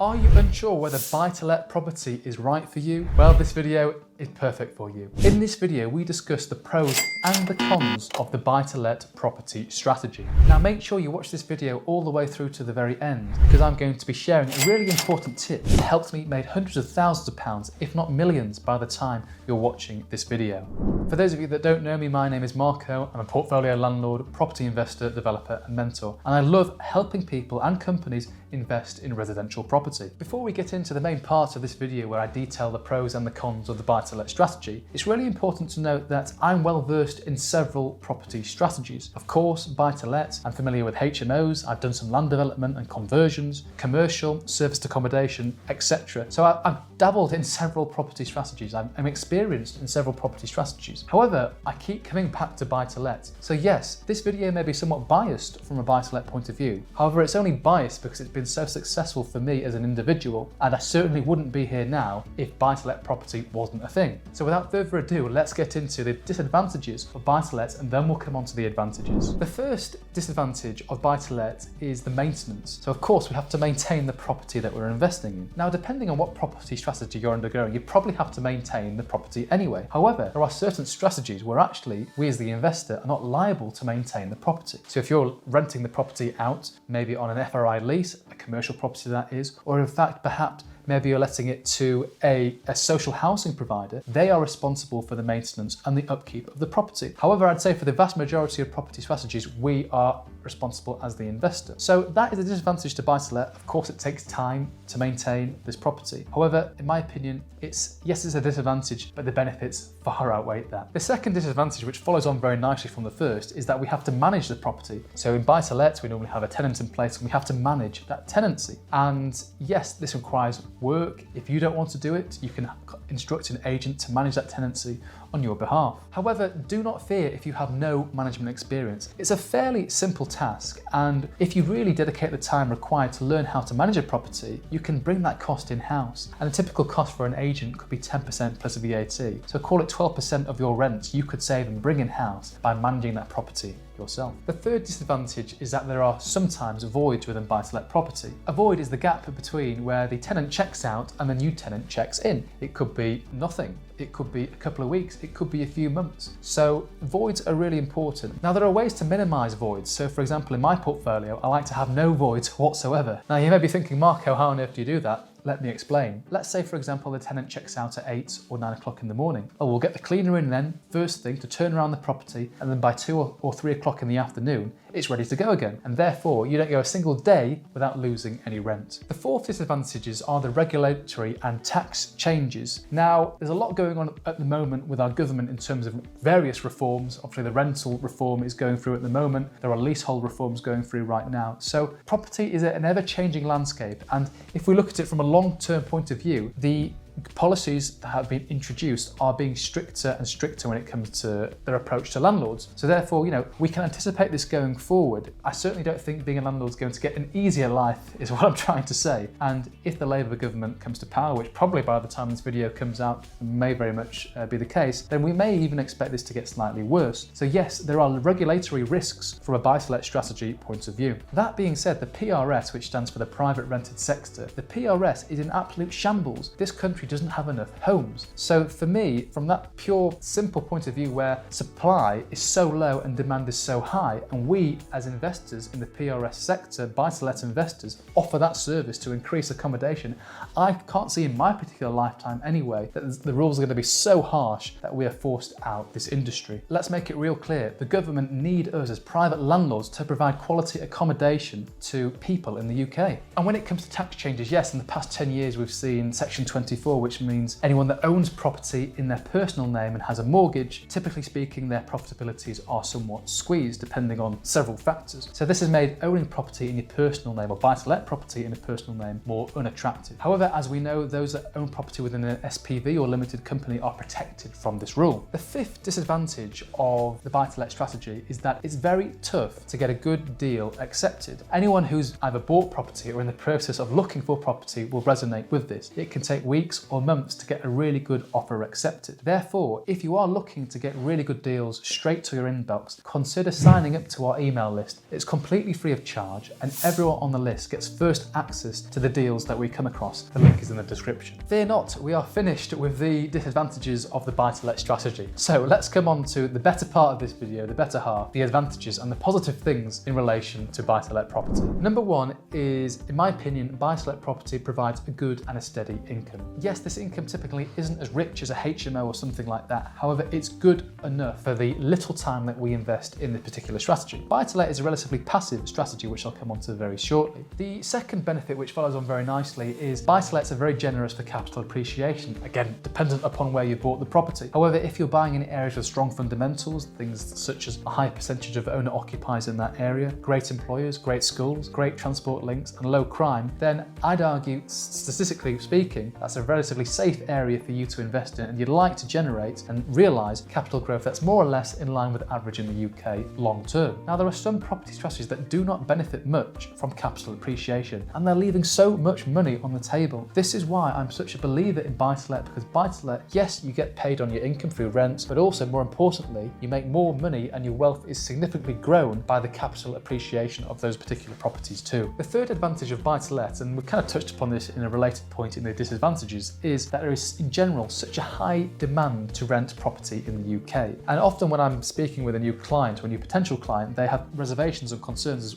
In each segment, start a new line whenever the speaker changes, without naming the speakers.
Are you unsure whether buy-to-let property is right for you? Well, this video is perfect for you. In this video, we discuss the pros and the cons of the buy-to-let property strategy. Now, make sure you watch this video all the way through to the very end, because I'm going to be sharing a really important tip that helped me make hundreds of thousands of pounds, if not millions, by the time you're watching this video. For those of you that don't know me, my name is Marco. I'm a portfolio landlord, property investor, developer, and mentor, and I love helping people and companies invest in residential property. Before we get into the main part of this video where I detail the pros and the cons of the buy-to-let strategy, it's really important to note that I'm well versed in several property strategies. Of course, buy-to-let, I'm familiar with HMOs, I've done some land development and conversions, commercial, serviced accommodation, etc. So I've dabbled in several property strategies. I'm experienced in several property strategies. However, I keep coming back to buy-to-let. So yes, this video may be somewhat biased from a buy-to-let point of view. However, it's only biased because it's been so successful for me as an individual, and I certainly wouldn't be here now if buy-to-let property wasn't a thing. So without further ado, let's get into the disadvantages of buy-to-let, and then we'll come on to the advantages. The first disadvantage of buy-to-let is the maintenance. So of course we have to maintain the property that we're investing in. Now, depending on what property strategy you're undergoing, you probably have to maintain the property anyway. However, there are certain strategies where actually we as the investor are not liable to maintain the property. So if you're renting the property out, maybe on an FRI lease, a commercial property that is, or in fact perhaps maybe you're letting it to a social housing provider, they are responsible for the maintenance and the upkeep of the property. However, I'd say for the vast majority of property strategies, we are responsible as the investor. So that is a disadvantage to buy-to-let. Of course, it takes time to maintain this property. However, in my opinion, it's a disadvantage, but the benefits far outweigh that. The second disadvantage, which follows on very nicely from the first, is that we have to manage the property. So in buy-to-let, we normally have a tenant in place and we have to manage that tenancy. And yes, this requires work. If you don't want to do it, you can instruct an agent to manage that tenancy on your behalf. However, do not fear if you have no management experience. It's a fairly simple task, and if you really dedicate the time required to learn how to manage a property, you can bring that cost in-house. And a typical cost for an agent could be 10% plus VAT. So call it 12% of your rent you could save and bring in-house by managing that property yourself. The third disadvantage is that there are sometimes voids within buy-to-let property. A void is the gap between where the tenant checks out and the new tenant checks in. It could be nothing. It could be a couple of weeks, it could be a few months. So voids are really important. Now, there are ways to minimize voids. So for example, in my portfolio, I like to have no voids whatsoever. Now you may be thinking, Marco, how on earth do you do that? Let me explain. Let's say, for example, the tenant checks out at 8 or 9 o'clock in the morning. Well, we'll get the cleaner in then, first thing, to turn around the property, and then by 2 or 3 o'clock in the afternoon, it's ready to go again. And therefore, you don't go a single day without losing any rent. The fourth disadvantages are the regulatory and tax changes. Now, there's a lot going on at the moment with our government in terms of various reforms. Obviously, the rental reform is going through at the moment. There are leasehold reforms going through right now. So property is an ever-changing landscape. And if we look at it from a long-term point of view, the policies that have been introduced are being stricter and stricter when it comes to their approach to landlords. So therefore, we can anticipate this going forward. I certainly don't think being a landlord is going to get an easier life, is what I'm trying to say. And if the Labour government comes to power, which probably by the time this video comes out may very much be the case, then we may even expect this to get slightly worse. So yes, there are regulatory risks from a buy-to-let strategy point of view. That being said, the PRS, which stands for the private rented sector, the PRS is in absolute shambles. This country doesn't have enough homes. So for me, from that pure simple point of view where supply is so low and demand is so high, and we as investors in the PRS sector, buy-to-let investors, offer that service to increase accommodation, I can't see in my particular lifetime anyway that the rules are going to be so harsh that we are forced out this industry. Let's make it real clear, the government need us as private landlords to provide quality accommodation to people in the UK. And when it comes to tax changes, yes, in the past 10 years we've seen Section 24, which means anyone that owns property in their personal name and has a mortgage, typically speaking, their profitabilities are somewhat squeezed depending on several factors. So this has made owning property in your personal name or buy-to-let property in a personal name more unattractive. However, as we know, those that own property within an SPV or limited company are protected from this rule. The fifth disadvantage of the buy-to-let strategy is that it's very tough to get a good deal accepted. Anyone who's either bought property or in the process of looking for property will resonate with this. It can take weeks or months to get a really good offer accepted. Therefore, if you are looking to get really good deals straight to your inbox, consider signing up to our email list. It's completely free of charge and everyone on the list gets first access to the deals that we come across. The link is in the description. Fear not, we are finished with the disadvantages of the buy-to-let strategy. So let's come on to the better part of this video, the better half, the advantages and the positive things in relation to buy-to-let property. Number one is, in my opinion, buy-to-let property provides a good and a steady income. Yes, this income typically isn't as rich as a HMO or something like that. However, it's good enough for the little time that we invest in this particular strategy. Buy-to-let is a relatively passive strategy, which I'll come on to very shortly. The second benefit, which follows on very nicely, is buy-to-lets are very generous for capital appreciation. Again, dependent upon where you bought the property. However, if you're buying in areas with strong fundamentals, things such as a high percentage of owner-occupiers in that area, great employers, great schools, great transport links, and low crime, then I'd argue, statistically speaking, that's a relatively safe area for you to invest in, and you'd like to generate and realise capital growth that's more or less in line with the average in the UK long term. Now, there are some property strategies that do not benefit much from capital appreciation, and they're leaving so much money on the table. This is why I'm such a believer in buy-to-let, because buy-to-let, yes, you get paid on your income through rent, but also more importantly, you make more money and your wealth is significantly grown by the capital appreciation of those particular properties too. The third advantage of buy-to-let, and we kind of touched upon this in a related point in the disadvantages, is that there is in general such a high demand to rent property in the UK. And often when I'm speaking with a new client or a new potential client, they have reservations and concerns as,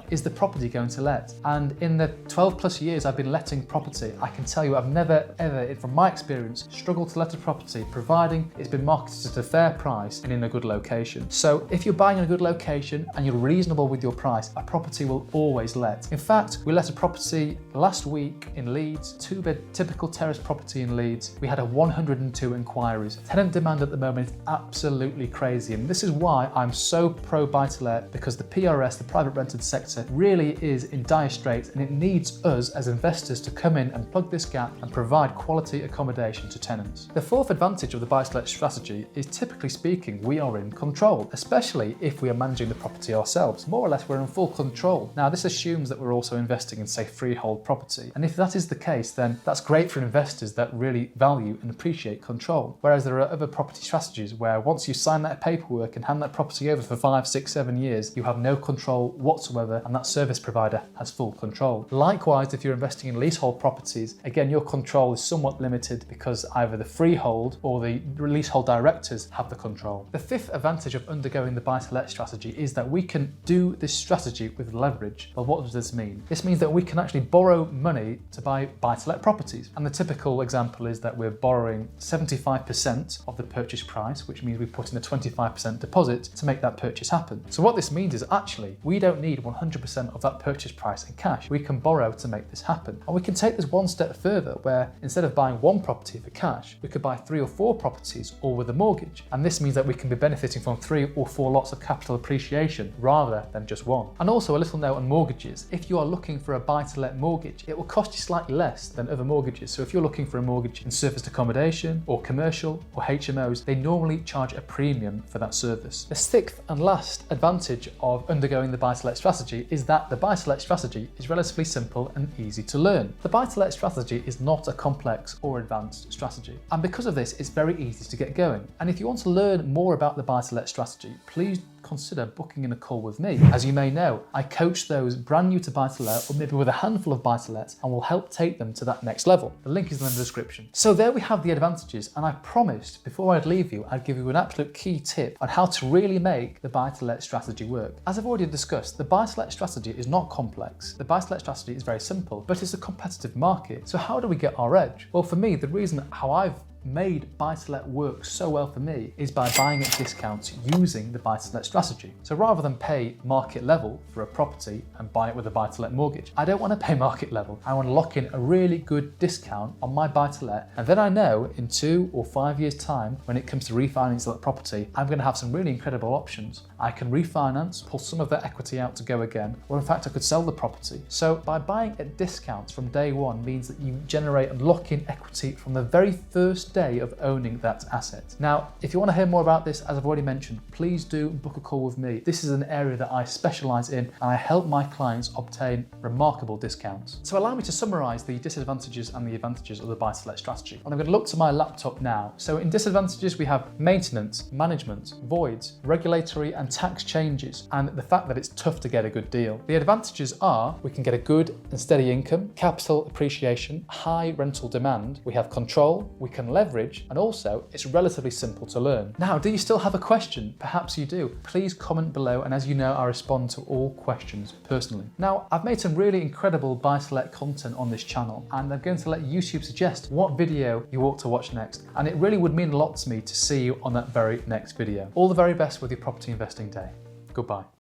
is the property going to let? And in the 12 plus years I've been letting property, I can tell you I've never ever, from my experience, struggled to let a property providing it's been marketed at a fair price and in a good location. So if you're buying in a good location and you're reasonable with your price, a property will always let. In fact, we let a property last week in Leeds, 2-bed typical terrace property in Leeds. We had 102 inquiries. Tenant demand at the moment is absolutely crazy, and this is why I'm so pro buy-to-let, because the PRS, the private rented sector, really is in dire straits, and it needs us as investors to come in and plug this gap and provide quality accommodation to tenants. The fourth advantage of the buy-to-let strategy is, typically speaking, we are in control, especially if we are managing the property ourselves. More or less, we're in full control. Now, this assumes that we're also investing in, say, freehold property, and if that is the case, then that's great for investors that really value and appreciate control. Whereas there are other property strategies where once you sign that paperwork and hand that property over for 5, 6, 7 years, you have no control whatsoever, and that service provider has full control. Likewise, if you're investing in leasehold properties, again, your control is somewhat limited because either the freehold or the leasehold directors have the control. The fifth advantage of undergoing the buy-to-let strategy is that we can do this strategy with leverage. Well, what does this mean? This means that we can actually borrow money to buy buy-to-let properties. And the typical example is that we're borrowing 75% of the purchase price, which means we put in a 25% deposit to make that purchase happen. So what this means is actually we don't need 100% of that purchase price in cash. We can borrow to make this happen. And we can take this one step further, where instead of buying one property for cash, we could buy 3 or 4 properties, all with a mortgage. And this means that we can be benefiting from 3 or 4 lots of capital appreciation rather than just one. And also a little note on mortgages. If you are looking for a buy-to-let mortgage, it will cost you slightly less than other mortgages. So if you're looking for a mortgage in serviced accommodation or commercial or HMOs, they normally charge a premium for that service. The sixth and last advantage of undergoing the buy-to-let strategy is that the buy-to-let strategy is relatively simple and easy to learn. The buy-to-let strategy is not a complex or advanced strategy. And because of this, it's very easy to get going. And if you want to learn more about the buy-to-let strategy, please consider booking in a call with me. As you may know, I coach those brand new to buy-to-let, or maybe with a handful of buy-to-lets, and will help take them to that next level. The link is in the description. So there we have the advantages, and I promised before I'd leave you, I'd give you an absolute key tip on how to really make the buy-to-let strategy work. As I've already discussed, the buy-to-let strategy is not complex. The buy-to-let strategy is very simple, but it's a competitive market. So how do we get our edge? Well, for me, the reason how I've made buy-to-let work so well for me is by buying at discounts using the buy-to-let strategy. So rather than pay market level for a property and buy it with a buy-to-let mortgage, I don't want to pay market level. I want to lock in a really good discount on my buy-to-let, and then I know in 2 or 5 years time, when it comes to refinancing that property, I'm going to have some really incredible options. I can refinance, pull some of that equity out to go again, or in fact I could sell the property. So by buying at discounts from day one means that you generate and lock in equity from the very first day day of owning that asset. Now, if you want to hear more about this, as I've already mentioned, please do book a call with me. This is an area that I specialise in, and I help my clients obtain remarkable discounts. So allow me to summarise the disadvantages and the advantages of the buy-to-let strategy. And I'm going to look to my laptop now. So in disadvantages, we have maintenance, management, voids, regulatory and tax changes, and the fact that it's tough to get a good deal. The advantages are we can get a good and steady income, capital appreciation, high rental demand, we have control, we can leverage, and also it's relatively simple to learn. Now, do you still have a question? Perhaps you do. Please comment below, and as you know, I respond to all questions personally. Now, I've made some really incredible buy-to-let content on this channel, and I'm going to let YouTube suggest what video you ought to watch next, and it really would mean a lot to me to see you on that very next video. All the very best with your property investing day. Goodbye.